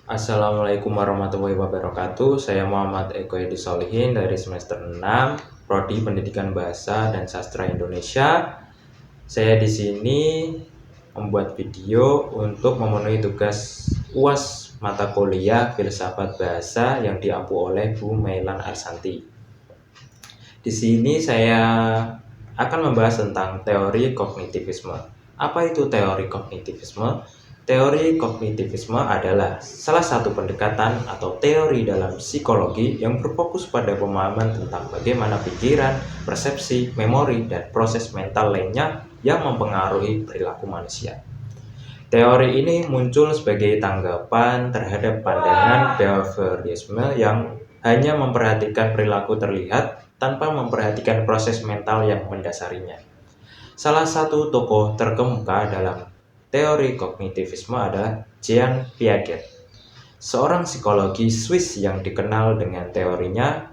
Assalamualaikum warahmatullahi wabarakatuh. Saya Muhammad Eko Edi Solihin dari semester 6, Prodi Pendidikan Bahasa dan Sastra Indonesia. Saya di sini membuat video untuk memenuhi tugas UAS mata kuliah Filsafat Bahasa yang diampu oleh Bu Mailan Arsanti. Di sini saya akan membahas tentang teori kognitivisme. Apa itu teori kognitivisme? Teori kognitivisme adalah salah satu pendekatan atau teori dalam psikologi yang berfokus pada pemahaman tentang bagaimana pikiran, persepsi, memori, dan proses mental lainnya yang mempengaruhi perilaku manusia. Teori ini muncul sebagai tanggapan terhadap pandangan behaviorisme yang hanya memperhatikan perilaku terlihat tanpa memperhatikan proses mental yang mendasarinya. Salah satu tokoh terkemuka dalam teori kognitivisme adalah Jean Piaget, seorang psikologi Swiss yang dikenal dengan teorinya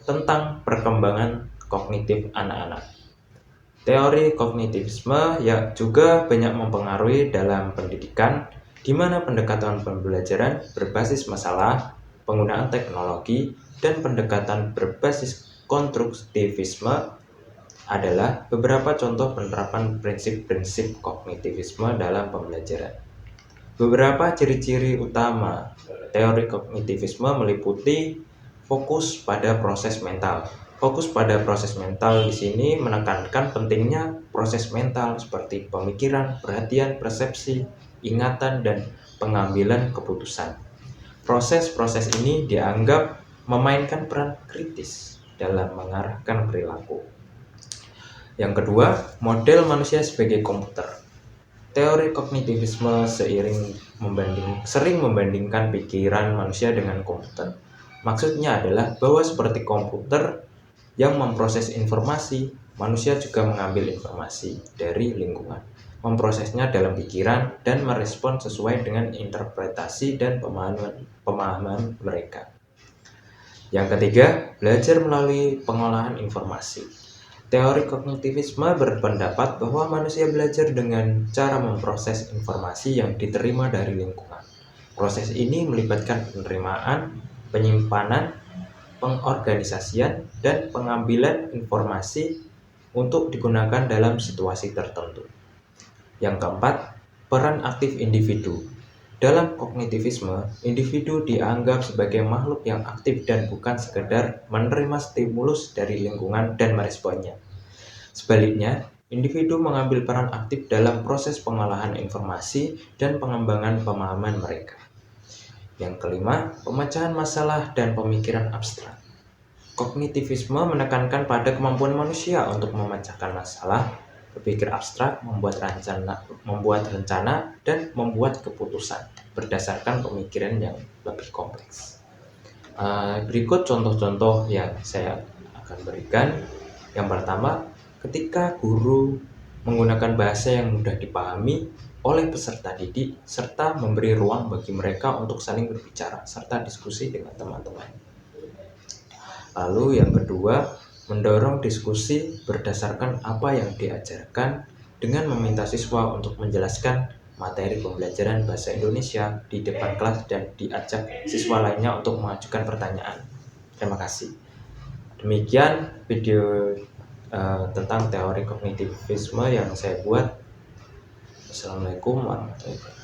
tentang perkembangan kognitif anak-anak. Teori kognitivisme juga banyak mempengaruhi dalam pendidikan, di mana pendekatan pembelajaran berbasis masalah, penggunaan teknologi, dan pendekatan berbasis konstruktivisme adalah beberapa contoh penerapan prinsip-prinsip kognitivisme dalam pembelajaran. Beberapa ciri-ciri utama teori kognitivisme meliputi fokus pada proses mental. Fokus pada proses mental di sini menekankan pentingnya proses mental seperti pemikiran, perhatian, persepsi, ingatan, dan pengambilan keputusan. Proses-proses ini dianggap memainkan peran kritis dalam mengarahkan perilaku. Yang kedua, model manusia sebagai komputer. Teori kognitivisme sering membandingkan pikiran manusia dengan komputer. Maksudnya adalah bahwa seperti komputer yang memproses informasi, manusia juga mengambil informasi dari lingkungan, memprosesnya dalam pikiran, dan merespon sesuai dengan interpretasi dan pemahaman mereka. Yang ketiga, belajar melalui pengolahan informasi. Teori kognitivisme berpendapat bahwa manusia belajar dengan cara memproses informasi yang diterima dari lingkungan. Proses ini melibatkan penerimaan, penyimpanan, pengorganisasian, dan pengambilan informasi untuk digunakan dalam situasi tertentu. Yang keempat, peran aktif individu. Dalam kognitivisme, individu dianggap sebagai makhluk yang aktif dan bukan sekedar menerima stimulus dari lingkungan dan meresponnya. Sebaliknya, individu mengambil peran aktif dalam proses pengolahan informasi dan pengembangan pemahaman mereka. Yang kelima, pemecahan masalah dan pemikiran abstrak. Kognitivisme menekankan pada kemampuan manusia untuk memecahkan masalah, berpikir abstrak, membuat rencana, dan membuat keputusan berdasarkan pemikiran yang lebih kompleks. Berikut contoh-contoh yang saya akan berikan. Yang pertama, ketika guru menggunakan bahasa yang mudah dipahami oleh peserta didik, serta memberi ruang bagi mereka untuk saling berbicara, serta diskusi dengan teman-teman. Lalu yang kedua, mendorong diskusi berdasarkan apa yang diajarkan dengan meminta siswa untuk menjelaskan materi pembelajaran bahasa Indonesia di depan kelas dan diajak siswa lainnya untuk mengajukan pertanyaan. Terima kasih. Demikian video tentang teori kognitivisme yang saya buat. Assalamualaikum warahmatullahi wabarakatuh.